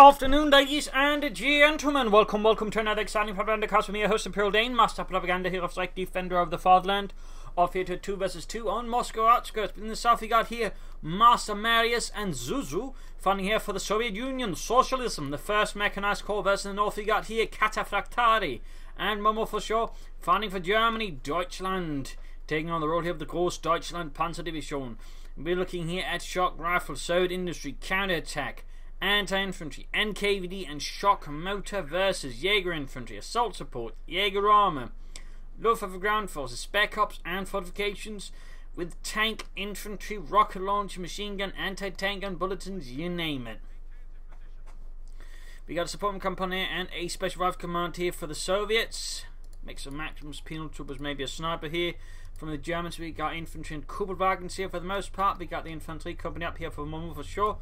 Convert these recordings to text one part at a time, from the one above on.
afternoon, ladies and gentlemen. Welcome to another exciting Propagandacast with me, your host, Imperial Dane, Master Propaganda Hero, Strike Defender of the Fatherland. Off here to 2 vs 2 on Moscow outskirts. But in the south, we got here Master Marius and Zuzu, fighting here for the Soviet Union, Socialism. The 1st Mechanized Corps versus in the north, we got here Cataphractari and Momo for sure, fighting for Germany, Deutschland, taking on the role here of the Grossdeutschland Panzer Division. We're looking here at shock rifle, Soviet industry, counterattack, anti-infantry, NKVD and shock motor versus Jaeger infantry, assault support, Jaeger armor, Luftwaffe ground forces, spec ops and fortifications with tank, infantry, rocket launcher, machine gun, anti-tank gun, bulletins, you name it. We got a support company and a special rifle command here for the Soviets. Mix of Maximus, penal troopers, maybe a sniper here. From the Germans, we got infantry and Kubelwagens here for the most part. We got the infantry company up here for a moment for sure.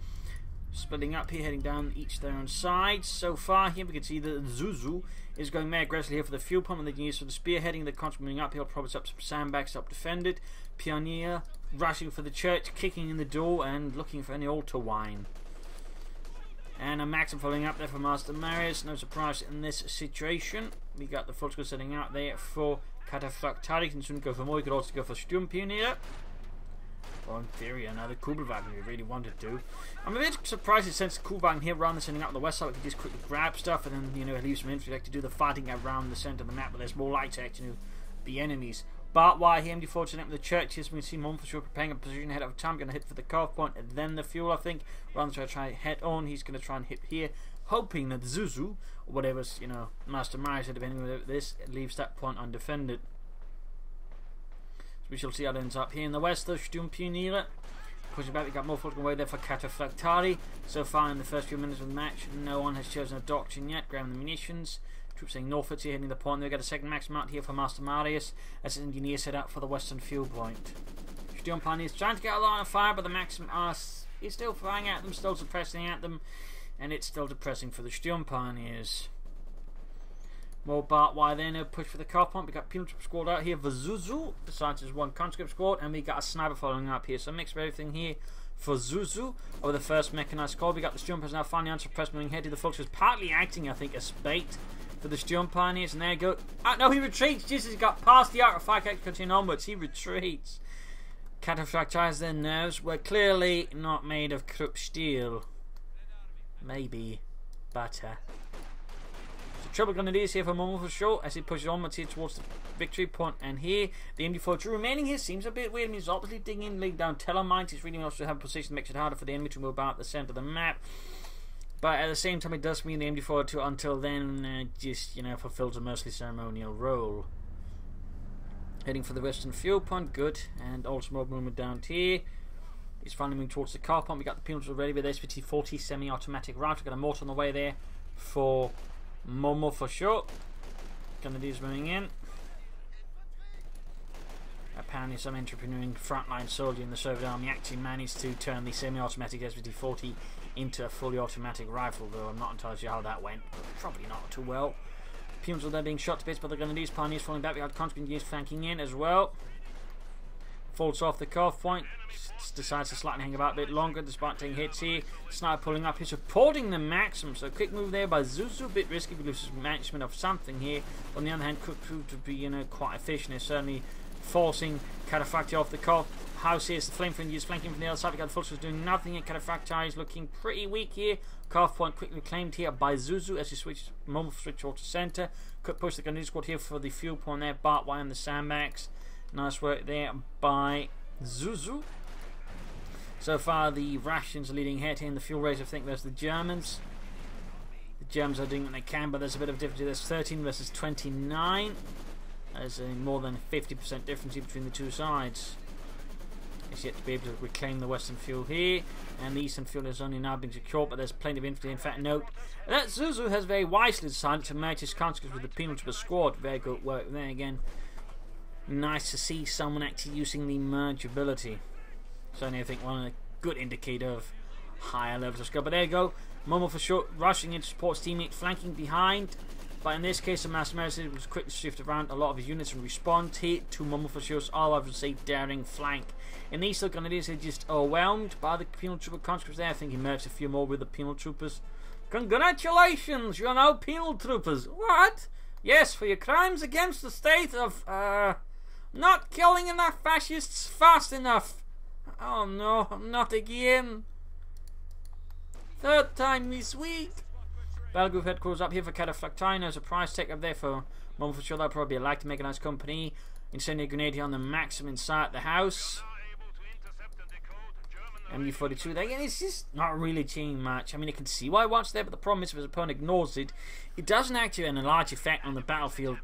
Splitting up here, heading down each their own sides. So far here, we can see that Zuzu is going more aggressively here for the fuel pump, and they can use for the spearheading. They're constantly moving up here, probably up some sandbags, up defended. Pioneer rushing for the church, kicking in the door, and looking for any altar wine. And a Maxim following up there for Master Marius. No surprise in this situation. We got the full squad setting out there for Cataphractari. You can soon go for more. You could also go for Sturmpioneer. Or in theory, another Kubelwagen if you really wanted to. I'm a bit surprised it sends Kubelwagen here rather than sending out on the west side. We can just quickly grab stuff and then, you know, leave some infantry to do the fighting around the centre of the map, but there's more light to actually be enemies. But while here, MD4 setting up with the churches, we can see Mom for sure preparing a position ahead of time. Going to hit for the carve point and then the fuel, I think. Rather than try to head on, he's going to try and hit here, hoping that Zuzu, or whatever's, you know, Master Marius, depending on this, leaves that point undefended. We shall see how it ends up here in the west though. Sturmpioneer pushing back. We got more folk away there for Cataphractari. So far in the first few minutes of the match, no one has chosen a doctrine yet. Grabbing the munitions. Troops saying northwards here, hitting the point. We got a second maximum out here for Master Marius as an engineer set up for the western fuel point. Sturmpioneer is trying to get a line of fire, but the maximum is still firing at them, still suppressing at them, and it's still depressing for the Sturmpioneers. More Bart Y there, no push for the car point. We got penal troop squad out here for Zuzu. Besides, there's one conscript squad, and we got a sniper following up here. So a mix of everything here for Zuzu over the 1st Mechanized Corps. We got the Sturmpioneers now finally unsuppressed, moving ahead to the folks who's partly acting, I think, as bait for the Sturmpioneers. And there you go. Oh, no, he retreats just as he got past the arc of fire, continue onwards. He retreats. Cataphractari's their nerves were clearly not made of Krupp steel. Maybe butter. Trouble Grenadiers here for a moment for sure as he pushes onwards here towards the victory point, and here the MD4 remaining here seems a bit weird. I mean, he's obviously digging in, laying down Telemines. He's really wants to have a position that makes it harder for the enemy to move about the centre of the map, but at the same time it does mean the MD4 to until then just, you know, fulfills a mostly ceremonial role. Heading for the western fuel point, good, and also more movement down here. He's finally moving towards the car pump. We got the penalties already with SVT-40 semi-automatic rifle. Got a mortar on the way there for Momo for sure. Grenadiers moving in. Apparently some entrepreneuring frontline soldier in the Soviet army actually managed to turn the semi-automatic SVT-40 into a fully automatic rifle, though I'm not entirely sure how that went. Probably not too well. Pums were there being shot to bits by the Grenadiers. Pioneers falling back. We had conscript engineers flanking in as well. Falls off the carve point. Decides to slightly hang about a bit longer despite taking hits here. Sniper pulling up. He's supporting the Maxim. So quick move there by Zuzu. A bit risky. We lose management of something here. On the other hand, could prove to be, you know, quite efficient. They're certainly forcing Cataphractari off the carve house here. It's the flame fingers flanking from the other side. We got the Fulchers doing nothing here. Cataphractari is looking pretty weak here. Carve point quickly claimed here by Zuzu as he switches moment switch towards the centre. Could push the Grenadier squad here for the fuel point there. Bart Y on the sandbags. Nice work there by Zuzu. So far, the Russians are leading ahead here in the fuel race. I think there's the Germans. The Germans are doing what they can, but there's a bit of difference. There's 13 versus 29. There's a more than 50% difference between the two sides. It's yet to be able to reclaim the western fuel here, and the eastern fuel has only now been secured, but there's plenty of infantry. In fact, note that Zuzu has very wisely decided to match his conscripts with the penal to the squad. Very good work there again. Nice to see someone actually using the merge ability. Certainly, I think one of the good indicator of higher levels of skill. But there you go. Momo for sure rushing in to support his teammate, flanking behind. But in this case, the Master Marius was quick to shift around a lot of his units and respond here to Momo for sure's all I would say daring flank. In these Grenadiers are just overwhelmed by the penal trooper conscripts there. I think he merged a few more with the penal troopers. Congratulations, you're now penal troopers. What? Yes, for your crimes against the state of, not killing enough fascists fast enough. Oh no, not again. Third time this week. Battle Group headquarters up here for Cataflactine. There's a prize tech up there for one for sure. That'll probably be a like to Mechanized Company. Incendiary grenade here on the Maxim inside the house. MU-42 there. Again, it's just not really changing much. I mean, you can see why it's there, but the problem is if his opponent ignores it, it doesn't actually have a large effect on the battlefield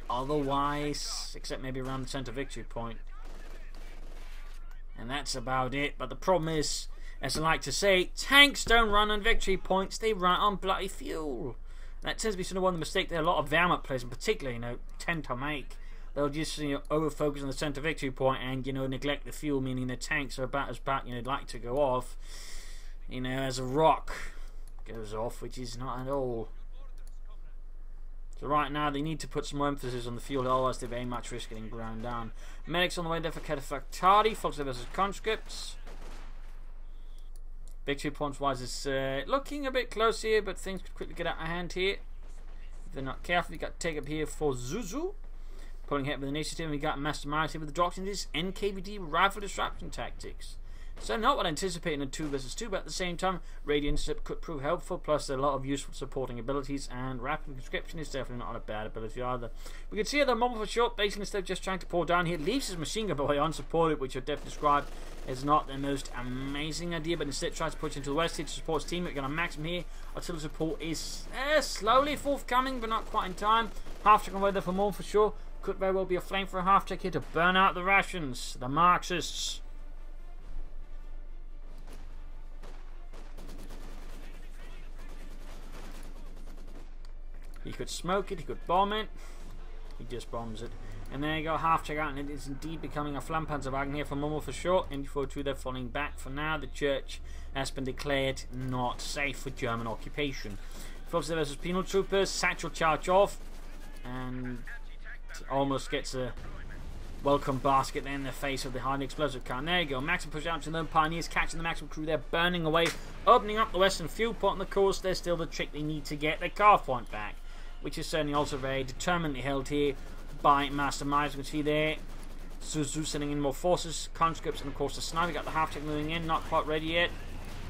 otherwise, except maybe around the center victory point. And that's about it. But the problem is, as I like to say, tanks don't run on victory points, they run on bloody fuel. And that tends to be sort of one of the mistakes that a lot of Wehrmacht players in particular, tend to make. They'll just over-focus on the center victory point and neglect the fuel, meaning their tanks are about as bad like to go off, as a rock goes off, which is not at all. So right now they need to put some more emphasis on the fuel, otherwise they very much risk getting ground down. Medics on the way there for Cataflactari, Fox versus conscripts. Victory points wise is looking a bit close here, but things could quickly get out of hand here if they're not careful. You got to take up here for Zuzu. Pulling ahead with initiative, we got Master Marius here with the doctrine is NKVD rifle disruption tactics. So not what I anticipated in a 2 vs 2, but at the same time, radio intercept could prove helpful, plus there are a lot of useful supporting abilities, and rapid conscription is definitely not a bad ability either. We can see at the moment for short, basically instead of just trying to pour down here, leaves his machine gun boy unsupported, which I've definitely described as not the most amazing idea, but instead tries to push into the west here to support his team. We're going to maximum here. Artillery support is slowly forthcoming, but not quite in time. Half check on weather for more for sure. Could very well be a flame for a half check here to burn out the rations, the Marxists. He could smoke it, he could bomb it. He just bombs it. And there you go, half check out, and it is indeed becoming a Flammpanzerwagen here for Mummel for sure. MD-42 they're falling back for now. The church has been declared not safe for German occupation. Folks versus penal troopers, satchel charge off, and almost gets a welcome basket there in the face of the highly explosive car. And there you go, Maxim push out to the Pioneers, catching the Maxim crew there, burning away, opening up the western fuel point, and of course there's still the trick they need to get their car point back, which is certainly also very determinedly held here by Master Marius. You can see there Suzu sending in more forces, conscripts, and of course the sniper. Got the half check moving in, not quite ready yet.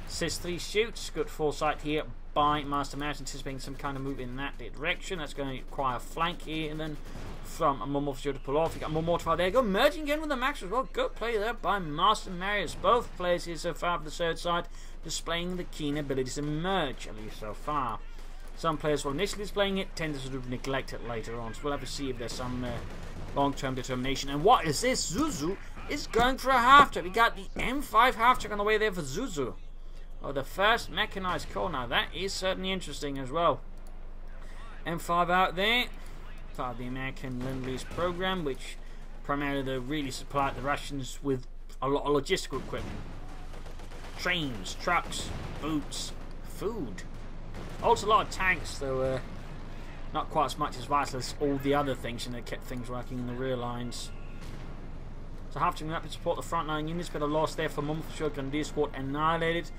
Sis 3 shoots, good foresight here by Master Marius, anticipating some kind of move in that direction. That's going to require a flank here, and then from a Mummel to pull off. You got more mortar there. Go merging again with the Max as well. Good play there by Master Marius. Both players here so far for the third side displaying the keen abilities to merge, at least so far. Some players, while initially displaying it, tend to sort of neglect it later on. So we'll have to see if there's some long-term determination. And what is this? Zuzu is going for a half-check. We got the M5 half-check on the way there for Zuzu. Oh, the first Mechanized Corps. Now that is certainly interesting as well. M5 out there. Part of the American Lend-Lease program, which primarily really supplied the Russians with a lot of logistical equipment. Trains, trucks, boats, food. Also a lot of tanks, though not quite as much as vital as all the other things, and they kept things working in the rear lines. So half to up to support the frontline units, but a loss there for Mummel for sure. Grenadier squad annihilated,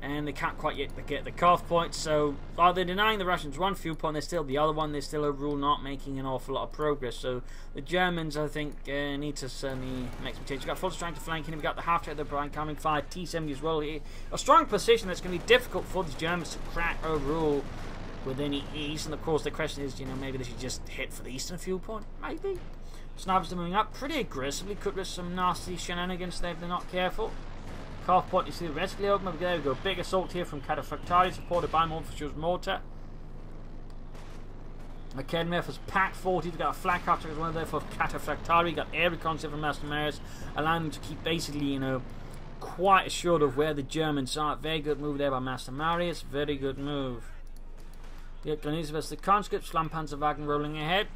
and they can't quite yet get the cutoff point. So while they're denying the Russians one fuel point, there's still the other one. They're still overall not making an awful lot of progress. So the Germans, I think, need to certainly make some changes. We've got Fulton trying to flank in. We've got the half check there, Brian coming, fired T-70 as well here. A strong position that's going to be difficult for the Germans to crack overall with any ease. And of course the question is, maybe they should just hit for the eastern fuel point. Maybe. Snipers are moving up pretty aggressively. Could risk some nasty shenanigans there if they're not careful. Half point, you see the rescue open. There we go. Big assault here from Cataflactari, supported by Monfouche's mortar. Academy has Pack 40. We've got a flak after as well there for Cataflactari. Got air reconnaissance from Master Marius, allowing them to keep basically, quite assured of where the Germans are. Very good move there by Master Marius. Very good move. We got Grenadiers versus the conscripts. Flammpanzerwagen rolling ahead.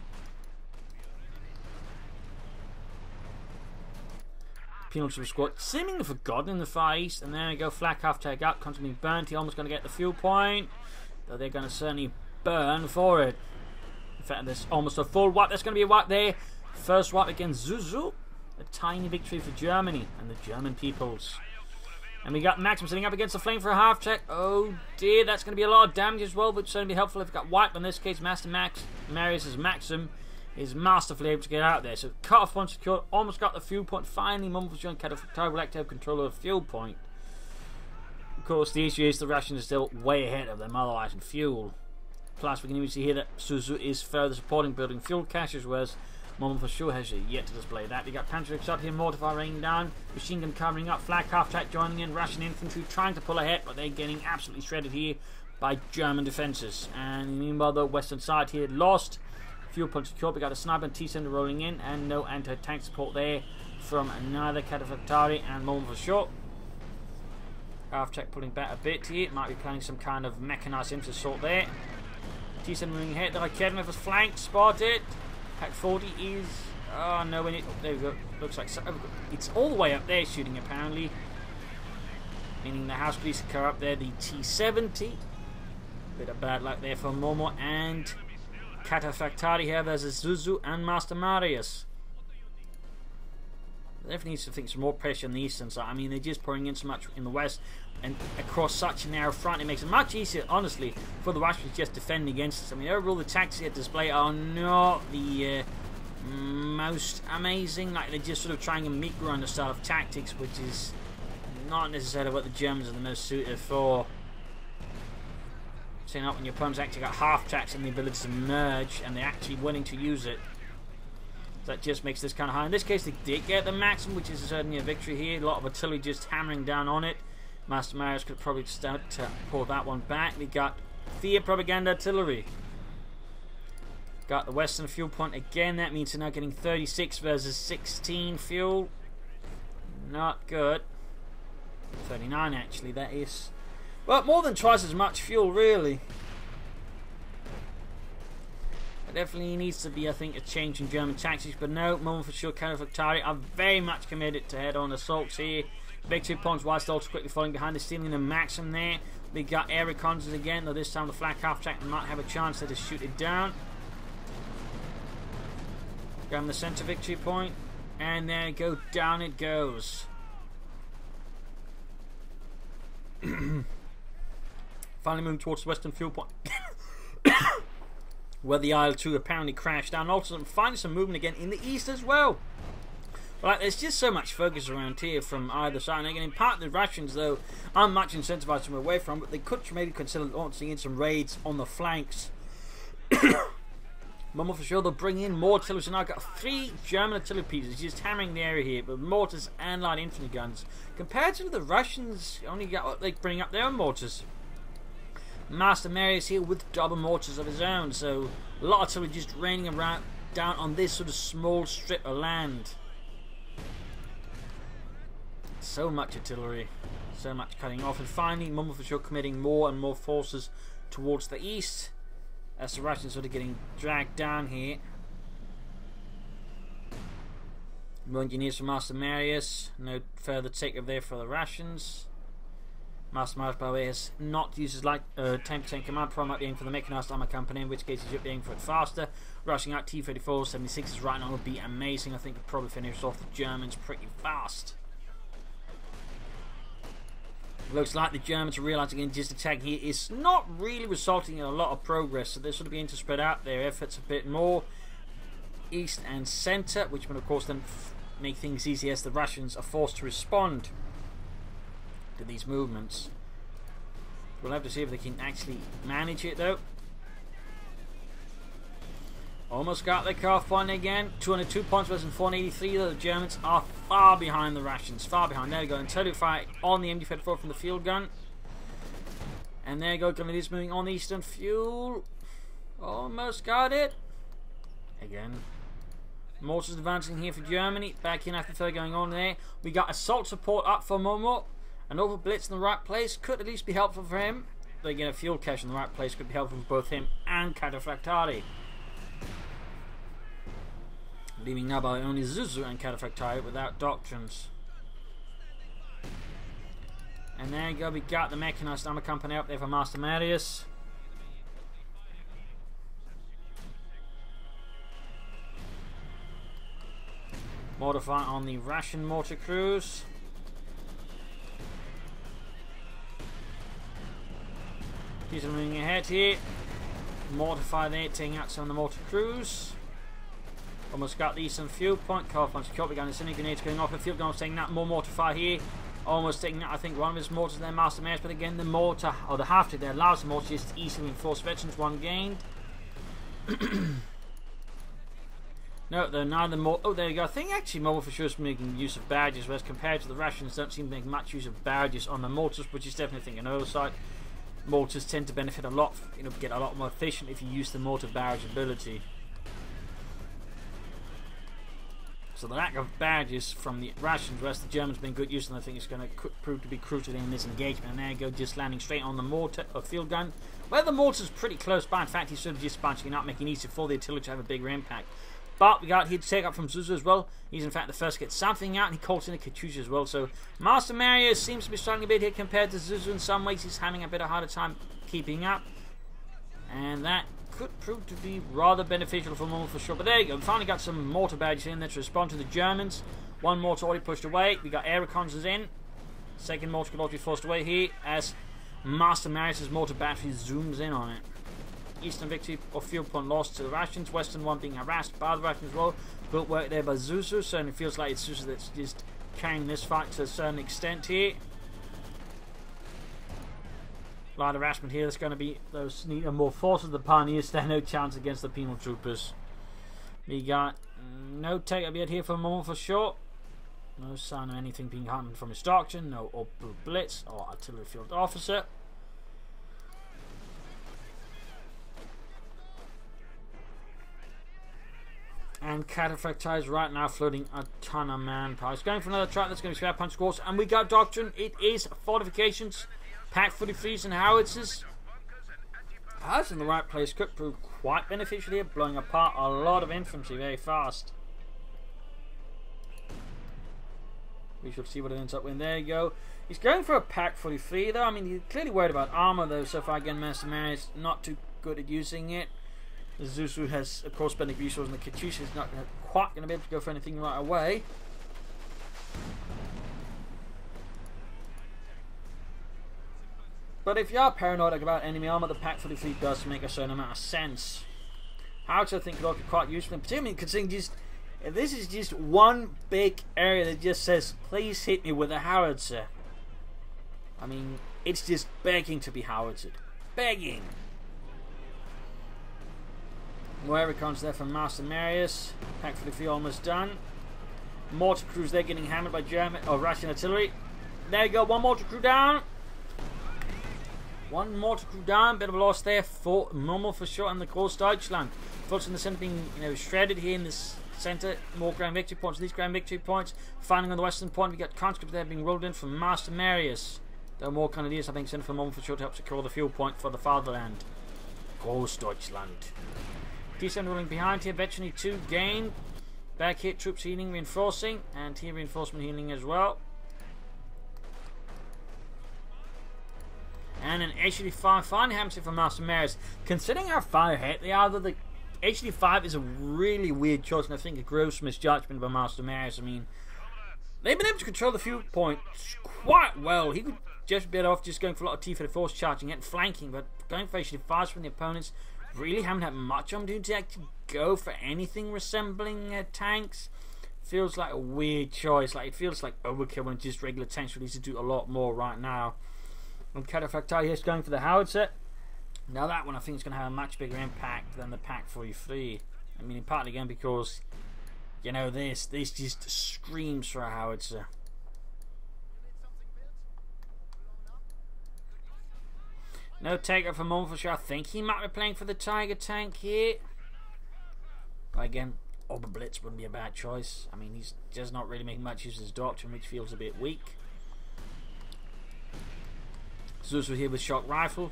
Penal Trooper squad seemingly forgotten in the Far East, and there we go, flak half take out, constantly burnt. He almost going to get the fuel point, though they're going to certainly burn for it. In fact, there's almost a full wipe. There's going to be a wipe there. First wipe against Zuzu. A tiny victory for Germany and the German peoples. And we got Maxim sitting up against the flame for a half check. Oh dear, that's going to be a lot of damage as well, but certainly be helpful if it got wiped. In this case, Marius's Maxim is masterfully able to get out there. So cut-off point secured, almost got the fuel point. Finally, Mumford and Catafactari will like to have control of the fuel point. Of course, the issue is the Russians are still way ahead of them, otherwise in fuel. Plus, we can even see here that Suzu is further supporting building fuel caches, whereas Moment for sure has yet to display that. We got Panzer up here, mortar fire raining down, machine gun covering up, flag half track joining in, Russian infantry trying to pull ahead, but they're getting absolutely shredded here by German defences. And meanwhile, the western side here lost. Fuel punch secured. We got a sniper and T-center rolling in, and no anti-tank support there from neither Catafactari and Moment for sure. Half track pulling back a bit here. Might be planning some kind of mechanized infantry sort there. T-center moving ahead. The Raketten was flanked, spotted. Pack 40 is... Oh no, when it... There we go. Looks like... It's all the way up there shooting apparently. Meaning the house police car up there, the T-70. Bit of bad luck there for Momo and Catafactari here versus Zuzu and Master Marius. There definitely needs to think some more pressure on the eastern side. I mean, they're just pouring in so much in the west and across such a narrow front. It makes it much easier, honestly, for the Russians just defend against us. I mean, overall, the tactics at display are not the most amazing. Like, they're just sort of trying a meat grinder style of tactics, which is not necessarily what the Germans are the most suited for. Setting up when your opponent's actually got half tracks and the ability to merge, and they're actually willing to use it. That just makes this kind of high. In this case, they did get the Maxim, which is certainly a victory here. A lot of artillery just hammering down on it. Master Marius could probably start to pull that one back. We got Fear Propaganda Artillery. Got the western fuel point again. That means they're now getting 36 versus 16 fuel. Not good. 39 actually, that is. Well, more than twice as much fuel, really. Definitely needs to be, I think, a change in German tactics, but no, Moment for sure, Catafactari are very much committed to head-on assaults here. Victory points, whilst also quickly falling behind, they're stealing the Maxim there. We got air reconnaissance again, though this time the flak half track might have a chance to just shoot it down. Grab the centre victory point, and there you go, down it goes. Finally moving towards the western fuel point. Where the IL-2 apparently crashed down. Also, finding some movement again in the east as well. But there's just so much focus around here from either side. And again, in part, the Russians, though, aren't much incentivized to move away from, but they could maybe consider launching in some raids on the flanks. Mumble for sure, they'll bring in more artillery. So now I've got 3 German artillery pieces just hammering the area here with mortars and light infantry guns. Compared to the Russians, only got what they bring up their own mortars. Master Marius here with double mortars of his own, so a lot of artillery just raining around down on this sort of small strip of land. So much artillery, so much cutting off, and finally Mumble for sure committing more and more forces towards the east as the Russians sort of getting dragged down here. More engineers from Master Marius, no further takeover there for the Russians. Master Marius, by the way, has not used his like 10% command pro, might be aiming for the mechanized armor company, in which case he's aiming for it faster. Rushing out T-34, 76s right now would be amazing. I think we'd probably finish off the Germans pretty fast. Looks like the Germans are realizing again just attack here is not really resulting in a lot of progress, so they're sort of beginning to spread out their efforts a bit more east and center, which will of course then make things easy as the Russians are forced to respond to these movements. We'll have to see if they can actually manage it though. Almost got the car point again. 202 points versus 483 though. The Germans are far behind the Russians. Far behind. There we go. And total fire on the MD-34 from the field gun. And there you go. Grenadiers moving on the eastern fuel. Almost got it. Again. Mortars advancing here for Germany. Back in after third going on there. We got assault support up for Momo. An over blitz in the right place could at least be helpful for him. But again, a fuel cache in the right place could be helpful for both him and Catafactari. Leaving now by only Zuzu and Catafactari without doctrines. And there you go, we got the mechanized armor company up there for Master Marius. Mortar fire on the Russian mortar crews. He's moving ahead here. Mortar fire there, taking out some of the mortar crews. Almost got the eastern field point. Car punch killed. We got the cynic grenades going off. The field gun taking out more mortar fire here. Almost taking out, I think, one of his mortars there, Master Mares. But again, the mortar, or the half to there, allows the mortar just easily reinforce veterans. One gained. No, they're neither more. Oh, there you go. I think actually Mobile for sure is making use of barrages, whereas compared to the Russians, don't seem to make much use of barrages on the mortars, which is definitely, I think, an oversight. Mortars tend to benefit a lot, get a lot more efficient if you use the mortar barrage ability. So the lack of barrages from the Russians, whereas the Germans been good use, and I think it's going to prove to be crucial in this engagement. And there you go, just landing straight on the mortar or field gun. Well, the mortar's pretty close by. In fact, he's sort of just bunching it up, making it easy for the artillery to have a bigger impact. But we got here to take up from Zuzu as well. He's in fact the first to get something out, and he calls in a Katyusha as well. So Master Mario seems to be struggling a bit here compared to Zuzu. In some ways, he's having a bit of a harder time keeping up, and that could prove to be rather beneficial for Mobile for sure. But there you go. We finally got some mortar badges in there to respond to the Germans. One mortar already pushed away. We got air reconnaissance in. Second mortar could also be forced away here as Master Marius' mortar battery zooms in on it. Eastern victory or field point lost to the Russians. Western one being harassed by the Russians as well. Good work there by Zuzu. Certainly feels like it's Zuzu that's just carrying this fight to a certain extent here. A lot of harassment here. There's going to be those need more forces. The Pioneers stand no chance against the penal troopers. We got no take up yet here for a moment for sure. No sign of anything being happened from instruction. No Opel Blitz or artillery field officer. And Cataphracti is right now floating a ton of manpower. It's going for another track that's going to be spare punch course. And we got Doctrine. It is fortifications, packed 43s and howitzers. Howitzers in the right place could prove quite beneficial here, blowing apart a lot of infantry very fast. We shall see what it ends up with. There you go. He's going for a pack 43 though. I mean, he's clearly worried about armor though. So far again, Master Mario is not too good at using it. Zuzu has, of course, spending resources, and the Katyusha is not quite going to be able to go for anything right away. But if you are paranoid about enemy armor, the pack 43 does make a certain amount of sense. Howitzer, I think, could also be quite useful, particularly considering just this is just one big area that just says, "Please hit me with a howitzer." I mean, it's just begging to be howitzered, begging. More recons there from Master Marius. Pack 43 almost done. Mortar crews there getting hammered by German or Russian artillery. There you go, one mortar crew down. One mortar crew down. Bit of a loss there for Mummel for sure, and the Grossdeutschland. Forts in the centre being shredded here in this centre. More grand victory points. These grand victory points. Finding on the western point, we got conscripts there being rolled in from Master Marius. There are more cannoneers, I think, sent for Mummel for sure to help secure the fuel point for the fatherland. Grossdeutschland. D7 rolling behind here, veteran 2 gained. Back here, troops healing, reinforcing, and here reinforcement healing as well. And an H85 finally happens here for Master Marius. Considering how far ahead they are, the H85 is a really weird choice, and I think a gross misjudgment by Master Marius. I mean, they've been able to control the fuel point quite well. He could just be better off just going for a lot of T-34s charging it and flanking, but going for H85s from the opponents really haven't had much opportunity to actually go for anything resembling tanks. Feels like a weird choice. Like, it feels like overkill when just regular tanks really need to do a lot more right now. And Cataphracti here is going for the howitzer. Now that one I think is going to have a much bigger impact than the Pack 43. I mean, partly again because, this just screams for a howitzer. No takeout for Mummel for sure. I think he might be playing for the Tiger tank here. But again, Oberblitz wouldn't be a bad choice. I mean, he's just not really making much use of his doctrine, which feels a bit weak. Zuzu here with shock rifle.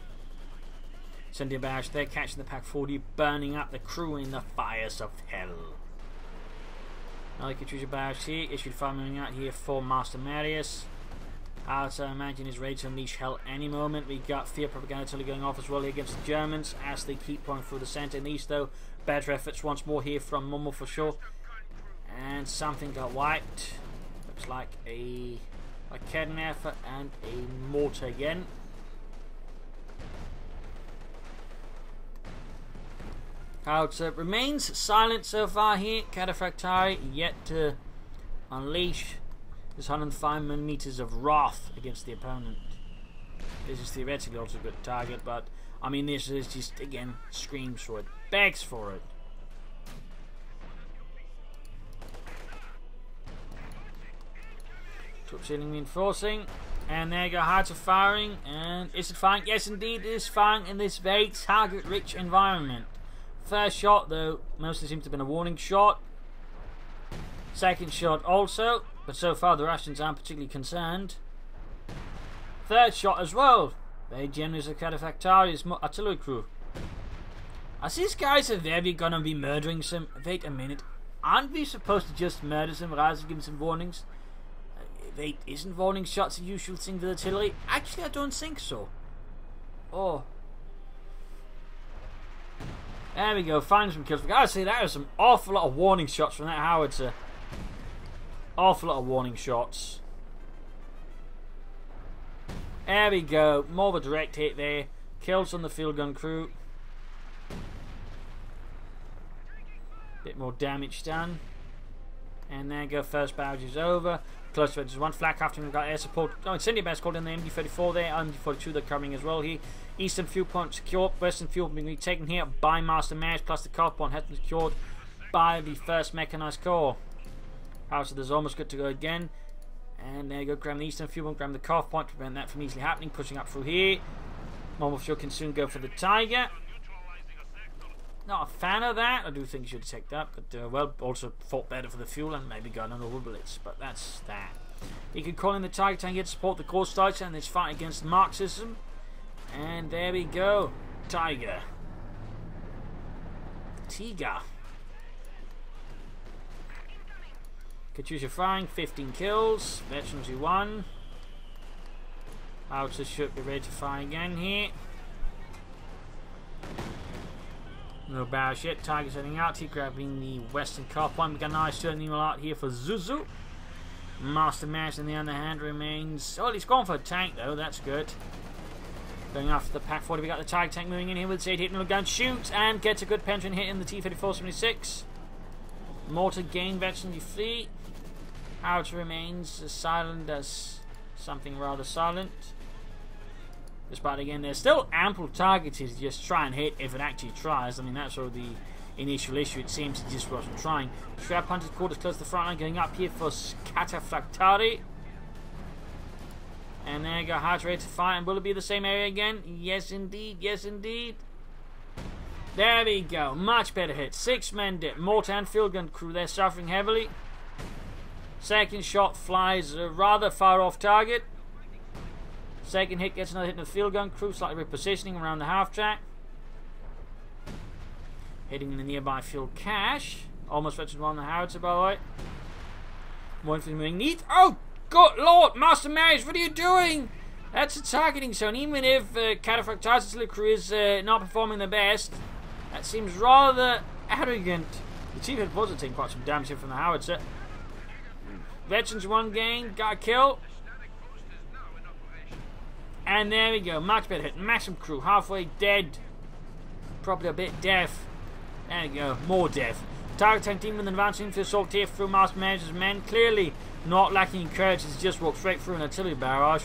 Sending a barrage there, catching the Pack 40, burning up the crew in the fires of hell. Another Katyusha barrage here. Issued fire moving out here for Master Marius. I imagine is ready to unleash hell any moment. We got fear propaganda totally going off as well here against the Germans as they keep pouring through the centre and east though. Better efforts once more here from Mummel for sure. And something got wiped. Looks like a cannon effort and a mortar again. Howitzer remains silent so far here. Cataphractari yet to unleash his 105mm of wrath against the opponent. This is theoretically also a good target, but I mean this is just, again, screams for it, begs for it. Troops hitting, reinforcing, and there you go, Howitzer firing, and is it firing? Yes indeed it is firing in this very target rich environment. First shot though, mostly seems to have been a warning shot. Second shot also, but so far the Russians aren't particularly concerned. Third shot as well. Very generous of Cataphractari's artillery crew. As these guys are very gonna be murdering some. Wait a minute. Aren't we supposed to just murder some rather than give them some warnings? Wait, isn't warning shots a usual thing with artillery? Actually, I don't think so. Oh. There we go, find some kills. I gotta say, that was some awful lot of warning shots from that howitzer. Awful lot of warning shots. There we go, more of a direct hit there. Kills on the field gun crew. Bit more damage done. And there you go, first barrage is over. Close to it, there's one flak after we've got air support. Oh, incendiary base called in the MD-34 there, MD-42 they're coming as well here. Eastern fuel point secured, western fuel being taken here by Master Mash, plus the cough point has been secured by the 1st Mechanized Corps. House is almost good to go again. And there you go, grab the eastern fuel point, grab the cough point to prevent that from easily happening, pushing up through here. Normal fuel can soon go for the Tiger. Not a fan of that. I do think you should take that, but well, also fought better for the fuel and maybe got another bullets, but that's that. You can call in the Tiger tank here to support the Grossdeutschland in this fight against Marxism. And there we go. Tiger. Katyusha firing, 15 kills. Veterans who won. Howitzer should be ready to fire again here. No barrage yet. Tiger's heading out here, grabbing the western car point. We got a nice turning out here for Zuzu. Master Mash, on the other hand, remains. Oh, he's gone for a tank though. That's good. Going after the Pack 40. We got the Tiger tank moving in here with its 8 hit middle gun. Shoots and gets a good penetrating hit in the T-34-76. Mortar gain veteran defeat. Howitzer remains as silent as something rather silent. Despite again, there's still ample targets to just try and hit if it actually tries. I mean, that's sort of the initial issue. It seems it just wasn't trying. Shroud Hunter's quarters close to the front line, going up here for Cataphractari. And there you go, Howitzer ready to fire. And will it be the same area again? Yes, indeed. Yes, indeed. There we go. Much better hit. 6 men dead. Mortar and field gun crew, they're suffering heavily. Second shot flies rather far off target. Second hit gets another hit in the field gun crew, slightly repositioning around the half track. Hitting the nearby fuel cache. Almost veteran on the howitzer, by the way. More infantry moving neat. Oh, good lord, Master Mash, what are you doing? That's a targeting zone. Even if Cataphractari's crew is not performing the best, that seems rather arrogant. The chief head was taking quite some damage here from the howitzer. Veterans one gain, got a kill. And there we go, much better hit. Massive crew, halfway dead. Probably a bit deaf. There we go, more deaf. Target tank team with an advancing to assault here through Master Mash's men. Clearly not lacking in courage, as just walked straight through an artillery barrage.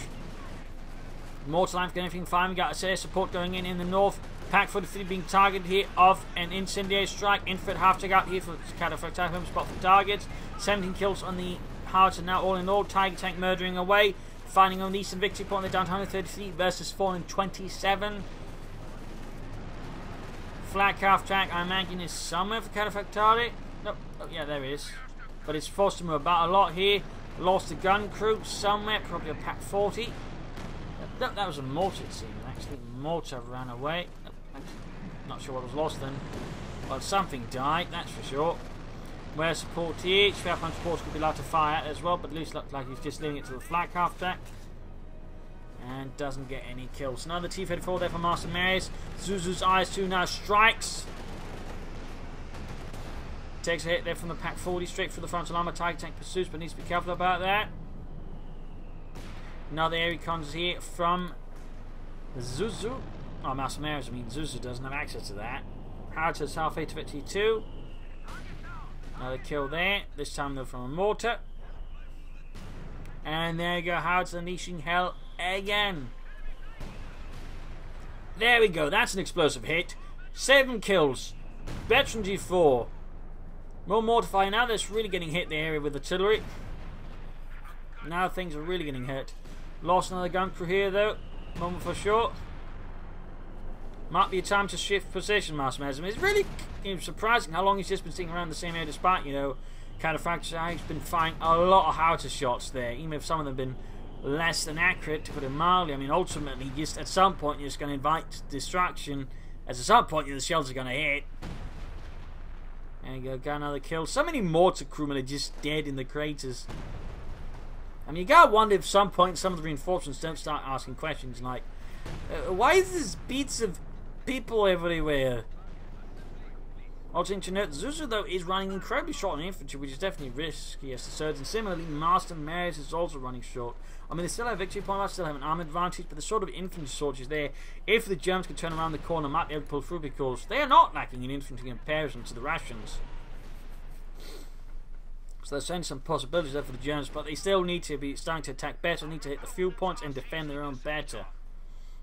Mortar line for anything fine. We got air support going in the north. Pack 43 being targeted here of an incendiary strike. Infrared half check out here for Cataphractari, home spot for targets. 17 kills on the howitzer now, all in all. Tiger tank murdering away. Finding on the eastern victory point, they're down to 133 versus 427. Flak half track, I imagine, is somewhere for Cataphractari. Nope. Oh, yeah, there it is. But it's forced to move about a lot here. Lost the gun crew somewhere, probably a Pack 40. That was a mortar, it seemed, actually. Mortar ran away. Not sure what was lost then. Well, something died, that's for sure. Where support here, Schwerpunkt support could be allowed to fire at as well, but at least looks like he's just leaving it to the flak half track. And doesn't get any kills. Another T-34 there for Master Mary's. Zuzu's IS-2 now strikes. Takes a hit there from the Pack 40 straight through the frontal armor. Tiger tank pursues, but needs to be careful about that. Another air recons here from Zuzu. Oh, Master Mary's, I mean, Zuzu doesn't have access to that. Howitzer South 8 to Victory 2. Another kill there. This time though from a mortar. And there you go. Howitzer unleashing hell again. There we go. That's an explosive hit. 7 kills. Veteran G4. More mortifying. Now that's really getting hit the area with artillery. Now things are really getting hit. Lost another gun crew here though. Moment for sure. Might be a time to shift position, Master Mesm. It's really surprising how long he's just been sitting around the same area despite, kind of fact that he's been firing a lot of howitzer shots there, even if some of them have been less than accurate, to put it mildly. I mean, ultimately, just at some point you're just going to invite distraction, as at some point the shells are going to hit. There you go, got another kill. So many mortar crewmen are just dead in the craters. I mean, you gotta wonder if at some point some of the reinforcements don't start asking questions like, why is this beats of people everywhere? Also, to note, Zuzu though is running incredibly short on infantry, which is definitely risky as the surge. And similarly, Master Marius is also running short. I mean, they still have victory point, still have an arm advantage, but the sort of infantry shortage there, if the Germans can turn around the corner, might be able to pull through because they are not lacking in infantry in comparison to the Russians. So they're sending some possibilities there for the Germans, but they still need to be starting to attack better, need to hit the fuel points and defend their own better.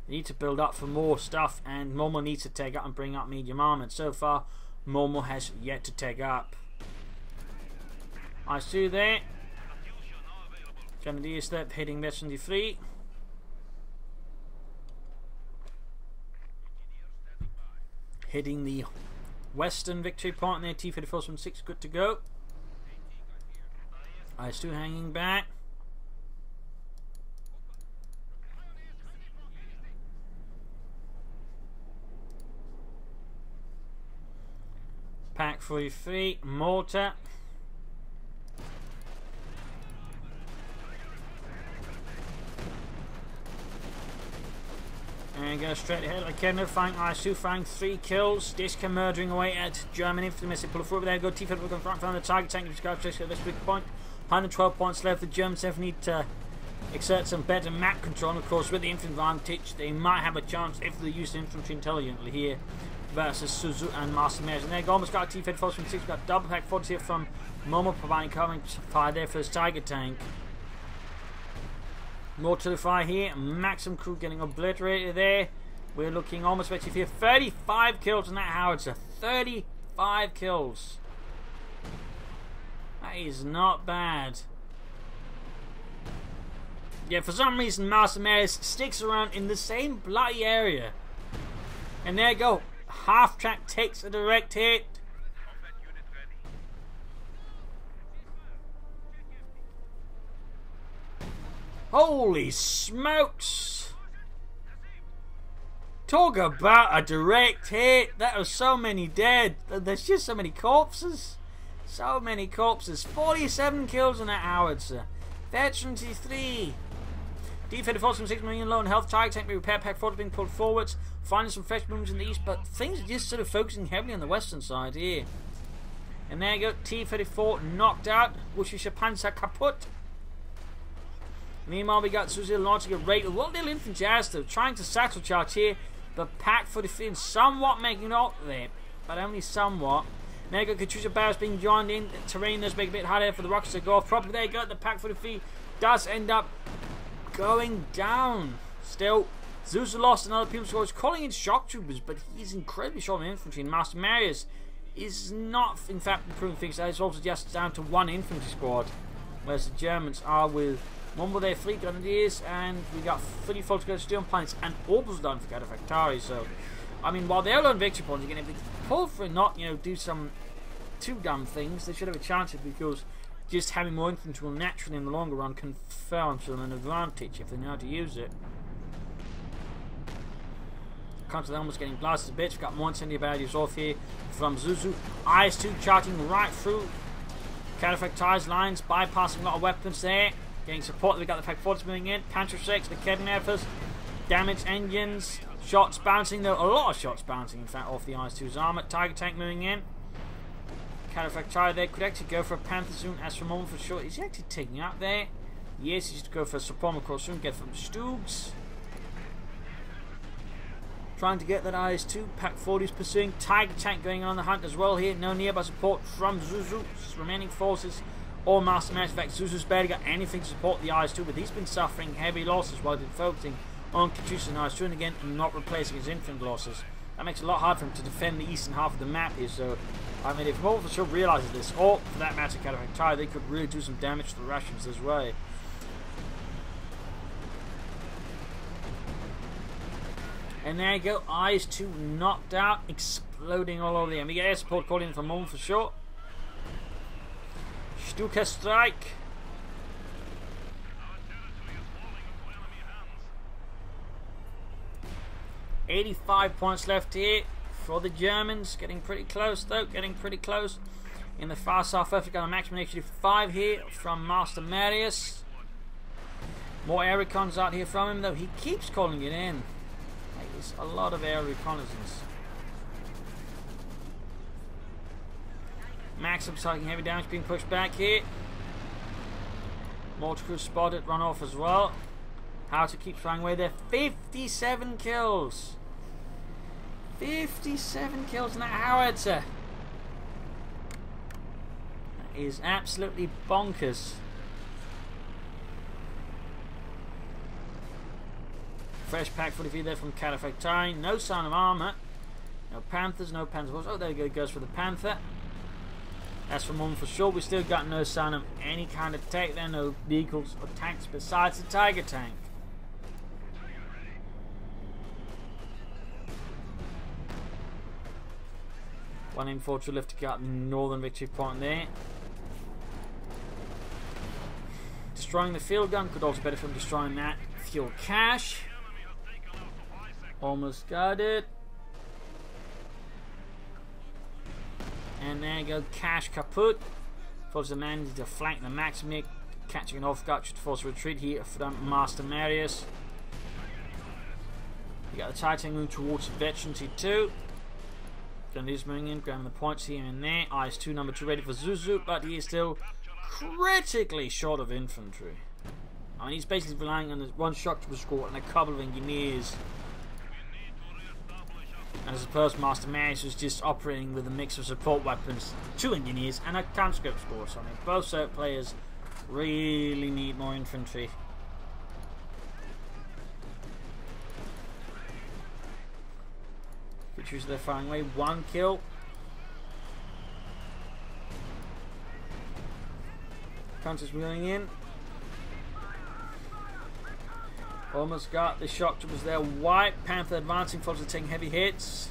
They need to build up for more stuff, and Momo needs to take up and bring up medium armament. So far, Momo has yet to take up. I see there. Grenadier step hitting Veteran 3. Hitting the western victory point there. T-3476 good to go. IS-2 hanging back. Pack 43, mortar. And go straight ahead like Kender, firing IS-2, firing 3 kills. Diska murdering away at German infantry missile. Pull forward there, go T-34 confront from the target tank. Just go straight to this big point. 112 points left. The Germans definitely need to exert some better map control. And of course, with the infantry advantage, they might have a chance if they use the infantry intelligently here versus Suzu and Master Marius. And there, almost got a T-34 from 6. Got double pack 40 here from Momo providing covering fire there for his Tiger tank. More to the fire here. Maximum crew getting obliterated there. We're looking almost effective here. 35 kills on that howitzer. 35 kills. That is not bad. Yeah, for some reason Master Marius sticks around in the same bloody area. And there you go. Half track takes a direct hit. Holy smokes! Talk about a direct hit. That was so many dead. There's just so many corpses. So many corpses. 47 kills in that howitzer. Veteran T3. D-34 from 6 million low on health. Tiger tank repair pack 40 being pulled forwards. Finding some fresh movements in the east, but things are just sort of focusing heavily on the western side here. And there you go. T-34 knocked out. Russische Panzer kaputt. Meanwhile, we got Suzy launching a raid. What little infantry has though, trying to satchel charge here. But pack 43 somewhat making it up there, but only somewhat. Mega Katrusha Barrels being joined in. Terrain does make it a bit harder for the Rockets to go off properly. There you go. The pack 43 does end up going down. Still, Zuzu lost another people score. He's calling in shock troopers, but he's incredibly short on infantry. And Master Marius is not, in fact, improving things. It's also just down to 1 infantry squad, whereas the Germans are with 1 with their 3 grenadiers, and we got 3 full to go steel planets and orbitals done for Cataphractari. So, I mean, while they're on victory points, you're going to pull for not, do some too dumb things. They should have a chance of, because just having more infantry will naturally in the longer run confer on them an advantage if they know how to use it. Contra almost getting blasted a bit. We've got more incendiary barriers off here from Zuzu. IS-2 charging right through Cataphractari's lines, bypassing a lot of weapons there. Getting support. We've got the Pack 40 moving in. Panther 6, the kidnappers. Damaged engines. Shots bouncing though. A lot of shots bouncing in fact off the IS-2's armor. Tiger tank moving in. Cataphractari there. Could actually go for a Panther soon. As for a moment for sure. Is he actually taking out there? Yes, he's to go for a support. Of course, soon get from Stugs. trying to get that IS-2. Pack 40 is pursuing. Tiger tank going on the hunt as well here. No nearby support from Zuzu's remaining forces or Master Max. In fact, Zuzu's barely got anything to support the IS-2, but he's been suffering heavy losses while he's been focusing on Katyusha and IS-2 and again not replacing his infantry losses. That makes it a lot harder for him to defend the eastern half of the map here. So, I mean, if Mobile for sure realizes this, or for that matter, Cataphract Tiger, they could really do some damage to the Russians this way. And there you go, IS-2 knocked out, exploding all over the enemy. We get air support called in from Mobile for sure. Stuka strike. $85 points left here for the Germans. Getting pretty close though, getting pretty close. In the far southwest, we've got a maximum HQ5 here from Master Marius. More air recons out here from him though. He keeps calling it in. There's a lot of air reconnaissance. Maximum taking heavy damage, being pushed back here. Mortar crew spotted, run off as well. Howitzer keeps flying away there. 57 kills. 57 kills in that Howitzer. That is absolutely bonkers. Fresh pack 43 there from Cataphract Tiger. No sign of armor. No Panthers, no Panthers. Oh, there you go. It goes for the Panther. That's from one for sure. We still got no sign of any kind of tech there. No vehicles or tanks besides the Tiger tank. One infantry left to get the northern victory point there. Destroying the field gun could also benefit from destroying that fuel cache. Almost got it. And there you go, cache kaput. Forces the man to flank the Maximic, catching an off guard to force a retreat here from Master Marius. You got the Titan moving towards Veteran T2. Then he's moving in, grabbing the points here and there. IS-2 number 2 ready for Zuzu, but he is still critically short of infantry. I mean, he's basically relying on one shock to score and a couple of engineers. And I suppose Master Marius was just operating with a mix of support weapons, 2 engineers, and a conscript score. So I mean, both set players really need more infantry. Choose their firing away. 1 kill. Panthers wheeling in. Almost got the shock troopers there. White Panther advancing, forces taking heavy hits.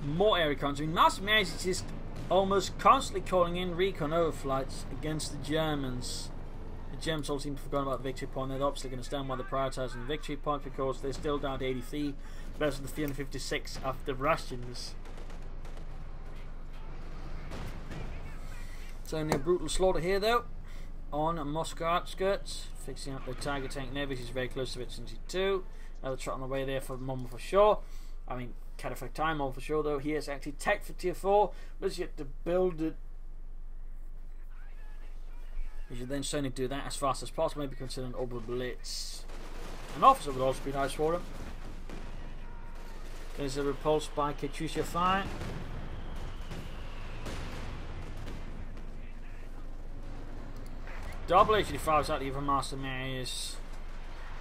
More air recons. I mean, Master Marius is just almost constantly calling in recon overflights against the Germans. The Germans all seem to have forgotten about the victory point. They're obviously going to stand while they're prioritising the victory point because they're still down to 83 versus the 356 of the Russians. So only a brutal slaughter here though on Moscow outskirts, fixing up the Tiger tank there, which is very close to it since 2. Another trot on the way there for Mom for sure. I mean, Cataphract Tiger for sure though. He has actually tech for tier 4, but he's yet to build it. You should then certainly do that as fast as possible, maybe consider an Ober Blitz. An officer would also be nice for them. There's a repulse by Katyusha fire. Double HD5s out here from Master Marius.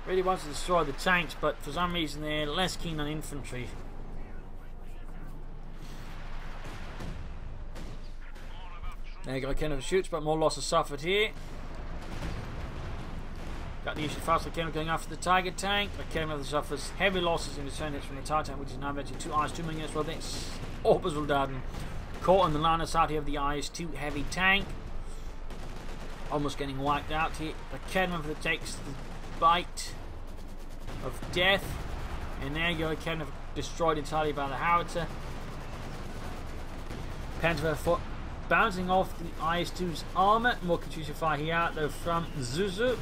Really wants to destroy the tanks, but for some reason they're less keen on infantry. There you go, Kenneth shoots, but more losses suffered here. Got the issue fast with Kenneth going after the Tiger tank, but Kenneth suffers heavy losses in the turn hits from the Tiger tank, which is now eventually 2 IS-2 million as well. This Obersoldaten caught on the line of sight here of the IS-2 heavy tank. Almost getting wiped out here, but Kenneth takes the bite of death. And there you go, Kenneth destroyed entirely by the howitzer. Panther foot bouncing off the IS-2's armour. More Katyusha fire here out though from Zuzu.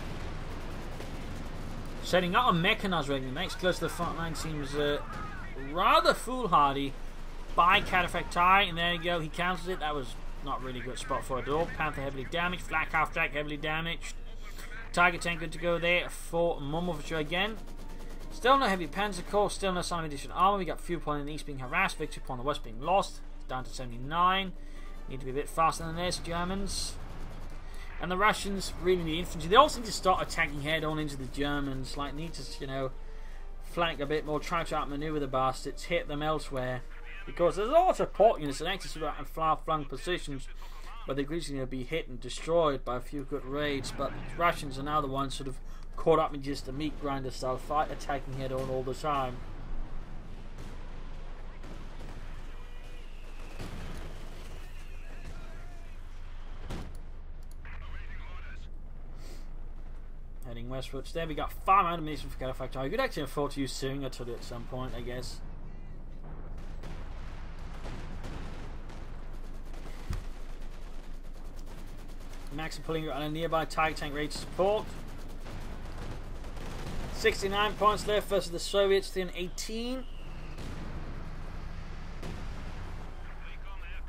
Setting up a mechanized regular next close to the front line seems rather foolhardy by Cataphract Tiger. And there you go, he cancels it. That was not really good spot for it at all. Panther heavily damaged. Flak half track heavily damaged. Tiger tank good to go there for Mummelfischer again. Still no heavy Panzer Corps, still no sign of additional armor. We got few point in the east being harassed, victory point on the west being lost. It's down to 79. Need to be a bit faster than this, Germans. And the Russians really need infantry. They also need to start attacking head on into the Germans. Like, need to, you know, flank a bit more, try to outmaneuver the bastards, hit them elsewhere. Because there's a lot of support units that actually sort of far-flung positions, but they're increasingly going to be hit and destroyed by a few good raids. But the Russians are now the ones sort of caught up in just a meat grinder style fight, attacking head on all the time. Heading westwards. There we got 500 ammunition for Califactor. I could actually afford to use Syrian artillery at some point, I guess. Max pulling on a nearby Tiger tank ready to support. 69 points left versus the Soviets, 318.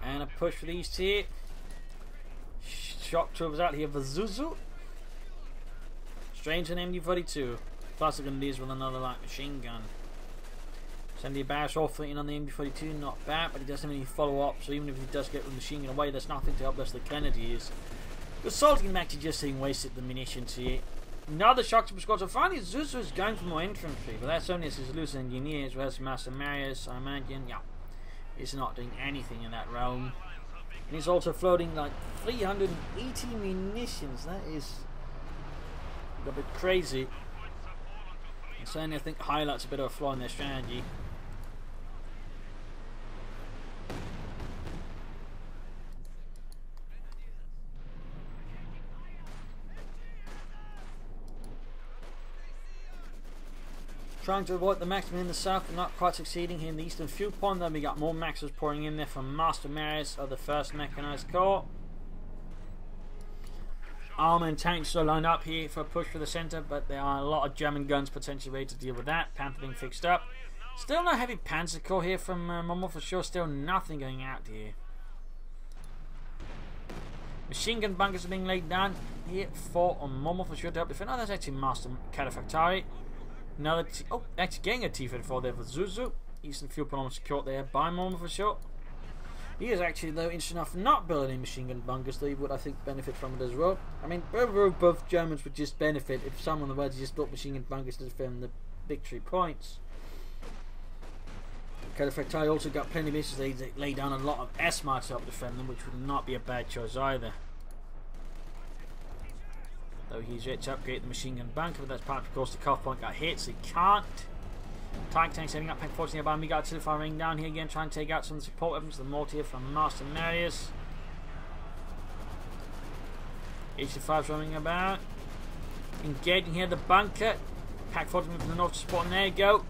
And a push for the east here. Shock troopers out here for Zuzu. Strange and MD-42. Plus, they're going to use with another light machine gun. Send the Barrish off in on the MD-42, not bad, but he doesn't have any follow-up, so even if he does get the machine gun away, there's nothing to help us the Kennedys. The assaulting actually just seeing wasted the munitions here. Another shock trooper squad, so finally Zuzu is going for more infantry, but that's only as his loose engineers, whereas Master Marius, I imagine, yeah, is not doing anything in that realm. And he's also floating like 380 munitions, that is a bit crazy. And certainly I think highlights a bit of a flaw in their strategy. Trying to avoid the maximum in the south, but not quite succeeding here in the eastern fuel point. Then we got more maxes pouring in there from Master Marius of the 1st Mechanized Corps. Armor and tanks are lined up here for a push for the centre, but there are a lot of German guns potentially ready to deal with that. Panther being fixed up. Still no heavy Panzer Corps here from Mummel for sure. Still nothing going out here. Machine gun bunkers are being laid down here for Mummel for sure to help defend. Oh, that's actually Master Califactari. Another actually getting a T-34 there for Zuzu. Eastern fuel point secured there by Mummel for sure. He is actually, though, interesting enough not building machine gun bunkers, though he would, I think, benefit from it as well. I mean, both Germans would just benefit if someone on the world just built machine gun bunkers to defend the victory points. Califactari also got plenty of missions. They lay down a lot of S-Mar to help defend them, which would not be a bad choice either. Though he's yet to upgrade the machine gun bunker, but that's part of course the cuff point got hit, so he can't. Tiger tank setting up, unfortunately, nearby. We got a fire ring down here again, trying to take out some of the support weapons. The mortar from Master Marius. 85's running about. Engaging here the bunker. Pack 40 from the north to support, and there you go.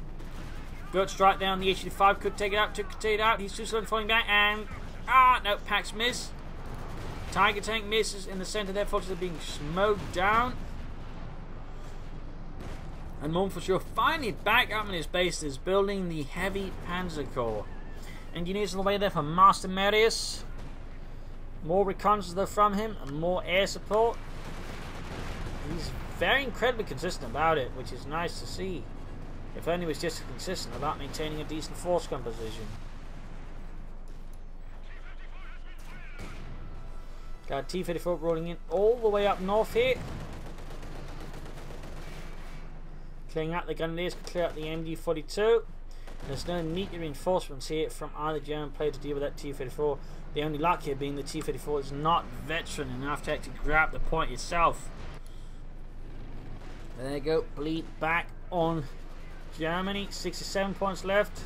Good strike down. The 85 could take it out, could take it out. He's too slow falling back, and no, Packs miss. Tiger tank misses in the centre, therefore they're being smoked down. And Mummel for sure finally back up in his base is building the heavy Panzer Corps. Engineers on the way there for Master Marius. More reconnaissance though from him and more air support. He's very incredibly consistent about it, which is nice to see. If only he was just consistent about maintaining a decent force composition. Got T-34 rolling in all the way up north here. Clearing out the Grenadiers, clear out the MD-42. There's no neat reinforcements here from either German player to deal with that T-34. The only luck here being the T-34 is not veteran enough to actually grab the point itself. There you go, bleed back on Germany. 67 points left.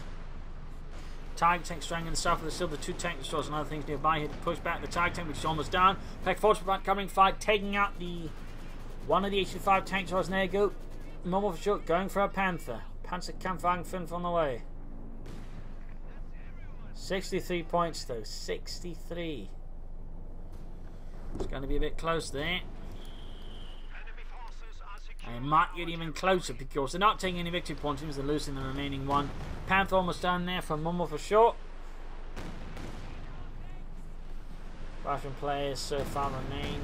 Tiger tank strang in the south of the silver. 2 tank destroyers and other things nearby here to push back the Tiger tank, which is almost down. Pack 40 covering fight, taking out the one of the 85 tank destroyers. And there you go. Mummel for sure going for a Panther. Panzer Kampfwagen 5 on the way. 63 points though. 63. It's going to be a bit close there. And it might get even closer because they're not taking any victory points, they're losing the remaining one. Panther almost down there for Mummel for sure. Russian players so far remain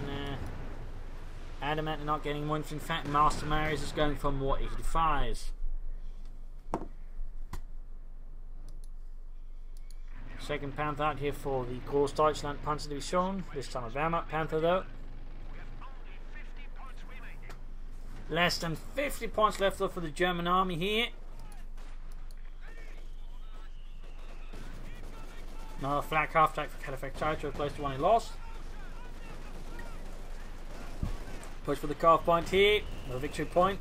adamant and not getting more infantry. In fact, Master Marius is going for more 85s. Second Panther out here for the Grossdeutschland Panzer Division. This time a Wehrmacht Panther though. Less than 50 points left though for the German army here. Another flak half track for Cataphractitis to replace the one he lost. Push for the calf point here. No victory point.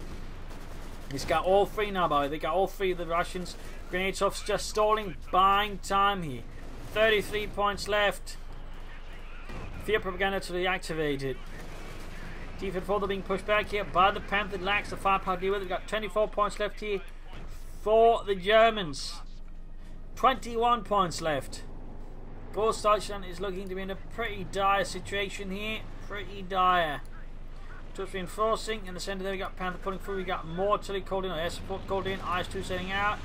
He's got all three now, by the way. They got all three of the Russians. Grenadiers just stalling, buying time here. 33 points left. Fear propaganda to be activated. T-54 they're being pushed back here by the Panther. Lacks the firepower to deal with. They've got 24 points left here for the Germans. 21 points left. Grossdeutschland is looking to be in a pretty dire situation here. Pretty dire. Troops reinforcing in the centre there. We got Panther pulling through. We got more artillery called in, or air support called in. IS-2 setting out.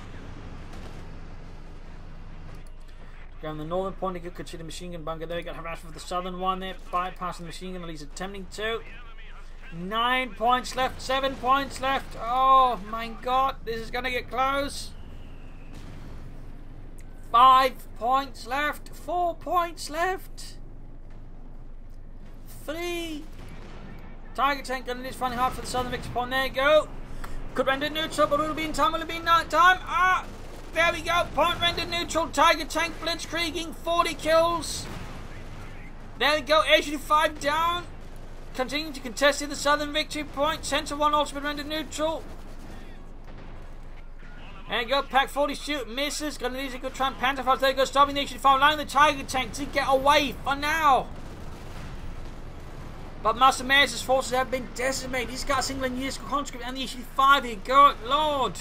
Going the northern point, you could consider machine gun bunker there. We got harassment for the southern one there, bypassing the machine gun, at least attempting to. 9 points left, 7 points left. Oh my god, this is going to get close. 5 points left, 4 points left. 3. Tiger tank gun is running hard for the southern victory point. There you go. Could render neutral, but will it be in time? Will it be in night time? Ah! There we go, point rendered neutral, Tiger tank blitzkrieging, 40 kills. There we go, H-85 down. Continuing to contest in the southern victory point, Center 1 also been rendered neutral. There you go, Pack 40 shoot, misses, gonna use a good try and Panther fires, there you go, stopping the H-85, allowing the Tiger tank to get away for now. But Master Marius' forces have been decimated, he's got a single unit conscript and the H-85 here, good lord.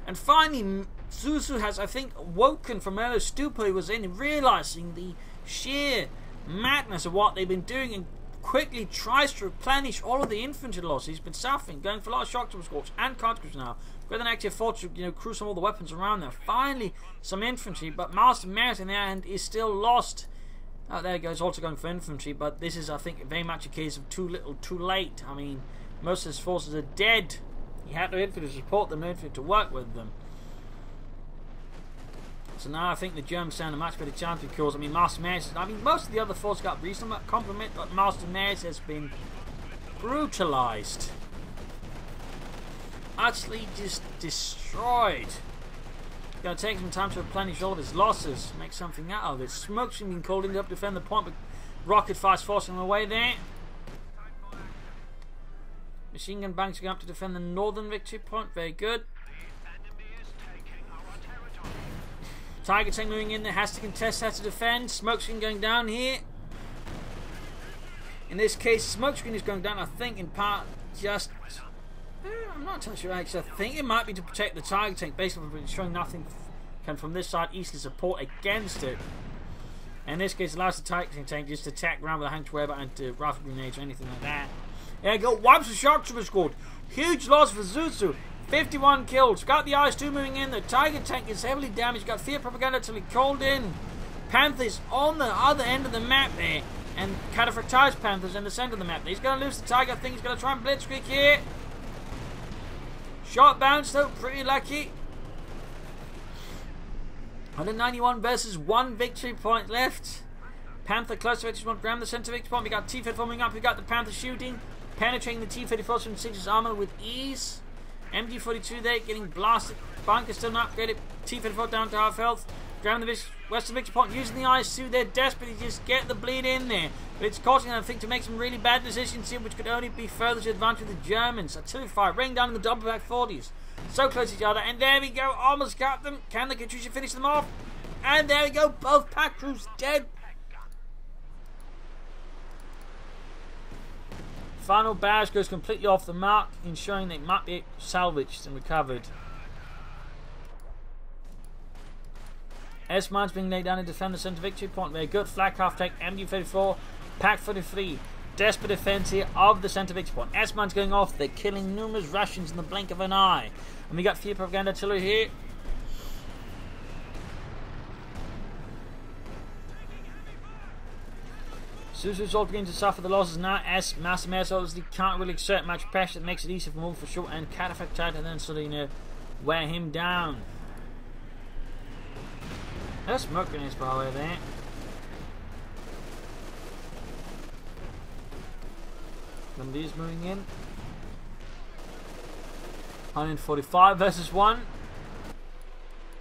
And finally, Zuzu has, I think, woken from earlier stupor he was in, realizing the sheer madness of what they've been doing, and quickly tries to replenish all of the infantry losses he's been suffering, going for a lot of shock trooper scores and conscripts now. With an active force to crew some all the weapons around there. Finally, some infantry, but Master Marius in the end is still lost. Oh, there he goes, also going for infantry, but this is, I think, very much a case of too little, too late. I mean, most of his forces are dead. He had no infantry to support them, no infantry to work with them. So now I think the Germans stand a much better chance because, I mean, Master Marius, I mean, most of the other forces got reasonable compliment, but Master Marius has been brutalized. Utterly just destroyed. It's going to take some time to replenish all of his losses, make something out of it. Smoke's been called in to help defend the point, but rocket fire's forcing him away there. Machine gun banks going up to defend the northern victory point. Very good. Tiger tank moving in there, has to contest, has to defend. Smokescreen going down here. In this case, smokescreen is going down, I think, in part just... I'm not entirely sure actually. I think it might be to protect the Tiger tank, basically ensuring nothing can from this side easily support against it. In this case, it allows the Tiger tank just to attack around with a hang to weber and rifle grenades or anything like that. There you go, wipes the shock trooper squad. Huge loss for Zuzu. 51 kills. Got the IS-2 moving in. The Tiger tank is heavily damaged. Got fear propaganda till he called in. Panthers on the other end of the map there. And Cataphractitis Panthers in the center of the map. He's going to lose the Tiger. I think he's going to try and blitzkrieg here. Shot bounce though. Pretty lucky. 191 versus 1 victory point left. Panther close to victory point. Grab the center victory point. We got T-54 forming up. We got the Panther shooting. Penetrating the T-54 from 6's armor with ease. MG42 there getting blasted. Bunker still not upgraded. T-54 down to half health. Grabbing the western victory point. Using the IS-2. They're desperate to just get the bleed in there. But it's causing them, I think, to make some really bad decisions here, which could only be further to advantage of the Germans. Artillery fire raining down in the double back 40s. So close to each other. And there we go. Almost got them. Can the Katyusha finish them off? And there we go. Both pack crews dead. Final barrage goes completely off the mark, ensuring that it might be salvaged and recovered. S-mines being laid down to defend the center victory point. Very good. Flak half tank, MG34, Pack 43. Desperate defense here of the center victory point. S-mines going off. They're killing numerous Russians in the blink of an eye. And we got fear propaganda artillery here. Zuzu's all beginning to suffer the losses now, as Master Mares obviously can't really exert much pressure. That makes it easier for Move for Short and Cataphract Titan and then sort of, you know, wear him down. There's smoke grenades by the way there. Some of these moving in. 145 versus 1.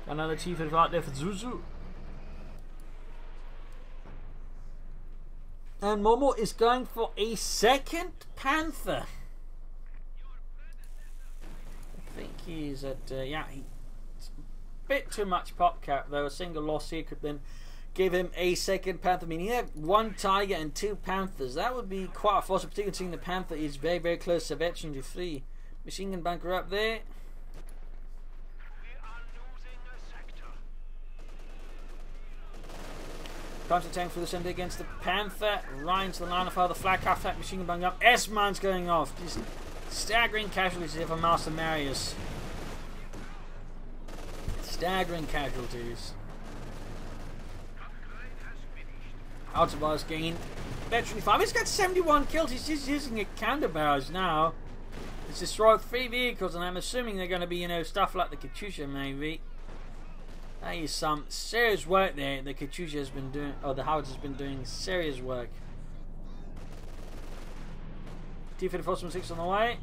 Another T-55 out there for Zuzu. And Momo is going for a second Panther. I think he's at, yeah, it's a bit too much pop cap though. A single loss here could then give him a second Panther. I mean, he had 1 Tiger and 2 Panthers. That would be quite a force, particularly seeing the Panther is very, very close to Veteran to 3. Machine gun bunker up there. Comes the tank through the centre against the Panther. Right into the line of fire. The flag half that machine gun bunker up. S-mine's going off. Just staggering casualties here for Master Marius. Staggering casualties. Outer bars gain. Veteran 5. He's got 71 kills. He's just using a counter barrage now. It's destroyed 3 vehicles, and I'm assuming they're going to be, you know, stuff like the Katyusha maybe. That is some serious work there. The Katyusha has been doing, or the Howitzer has been doing serious work. T-54-6 on the way.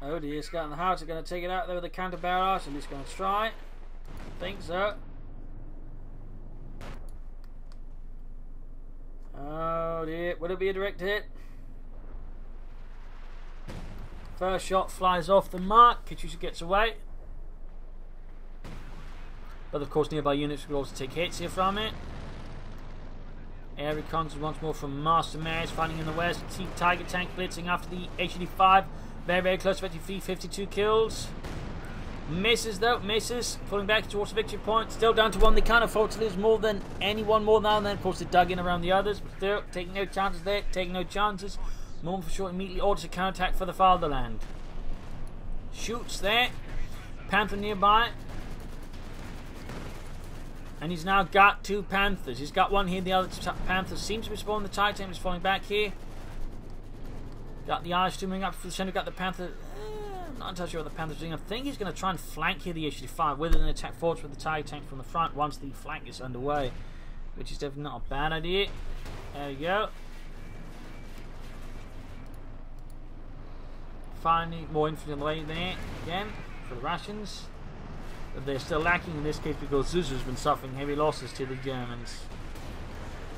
Oh dear, Scout and the Howitzer are going to take it out there with the counter barrage. At least going to try. I think so. Oh dear, will it be a direct hit? First shot flies off the mark. Katyusha gets away. But of course nearby units will also take hits here from it. Air recons once more from Master Mares fighting in the west. Tiger tank blitzing after the H-85. Very, very close to 52 kills. Misses though, misses. Pulling back towards the victory point. Still down to 1. They can't afford to lose more than anyone more now and then. Of course, they dug in around the others, but still taking no chances there. Taking no chances. Move for Short immediately orders a counterattack for the fatherland. Shoots there. Panther nearby. And he's now got 2 Panthers. He's got 1 here. The other Panther seems to be spawning. The Titan is falling back here. Got the Irish moving up for the centre. Got the Panther. Not entirely sure what the Panther's doing. I think he's going to try and flank here the H-85 with an attack forward with the Tiger tank from the front once the flank is underway, which is definitely not a bad idea. There we go. Finally, more infantry on the way there again for the Russians. But they're still lacking in this case because Zuzu's been suffering heavy losses to the Germans.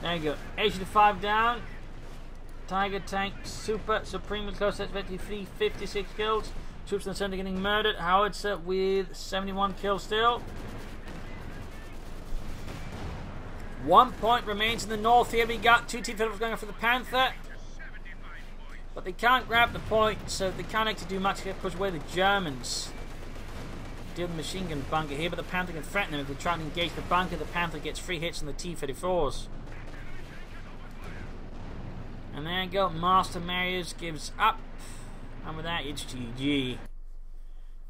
There you go. H-85 down. Tiger tank super supremely close. That's 56 kills. Troops in the centre getting murdered. Howitzer with 71 kills still. 1 point remains in the north here. We got 2 T-54s going for the Panther. But they can't grab the point, so they can't actually do much to push away the Germans. Deal with the machine gun bunker here, but the Panther can threaten them. If they try to engage the bunker, the Panther gets 3 hits on the T-34s. And there you go. Master Marius gives up. And with that, it's GG.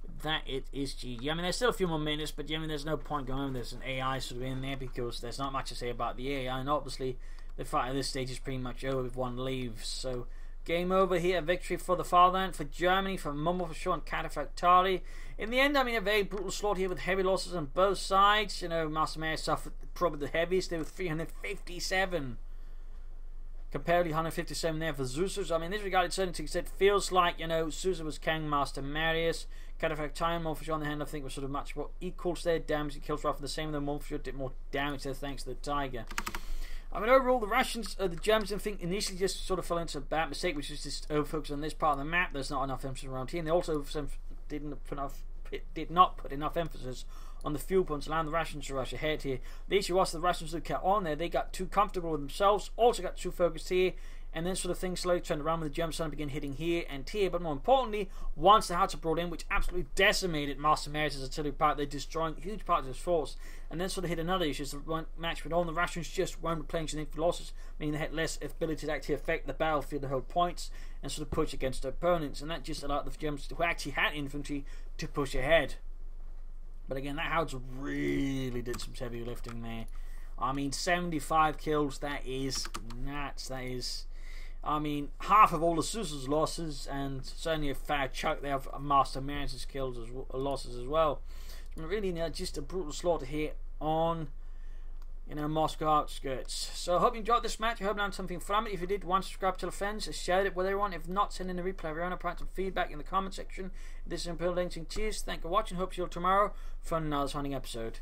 With that, it is GG. I mean, there's still a few more minutes, but I mean, there's no point going. There's an AI sort of in there because there's not much to say about the AI. And obviously, the fight at this stage is pretty much over if one leaves. So, game over here. Victory for the fatherland, for Germany, for Mumble for sure, and Cataphract. In the end, I mean, a very brutal slaughter here with heavy losses on both sides. You know, Master Marius suffered probably the heaviest. They were 357. Comparatively 157 there for Zuzu. I mean, in this regard, it certainly feels like, you know, Zuzu was carrying Master Marius. Cataphract more for sure on the hand, I think, was sort of much more equal to their damage. It kills roughly the same, though more for sure did more damage there thanks to the Tiger. I mean, overall, the Russians, the Germans, I think, initially just sort of fell into a bad mistake, which was just over-focus on this part of the map. There's not enough emphasis around here, and they also did not put enough emphasis on the fuel points, allowing the Russians to rush ahead here. The issue was the Russians who kept on there, they got too comfortable with themselves, also got too focused here, and then sort of things slowly turned around when the Germans started to begin hitting here and here. But more importantly, once the Howitzer brought in, which absolutely decimated Master Marius' artillery part, they destroying huge parts of his force, and then sort of hit another issue. So one match with all the Russians just weren't replenishing for losses, meaning they had less ability to actually affect the battlefield, the whole points, and sort of push against their opponents, and that just allowed the Germans who actually had infantry to push ahead. But again, that Howitzer really did some heavy lifting there. I mean, 75 kills, that is nuts. That is, I mean, half of all the Sus's losses, and certainly a fair chunk there of Master Manager's kills losses as well. I mean, really, just a brutal slaughter here on, Moscow outskirts. So I hope you enjoyed this match. I hope you learned something from it. If you did, subscribe to the friends, share it with everyone. If not, send in a replay of your own and provide some feedback in the comment section. This is Imperial Linking. Cheers, thank you for watching. Hope to see you all tomorrow for another hunting episode.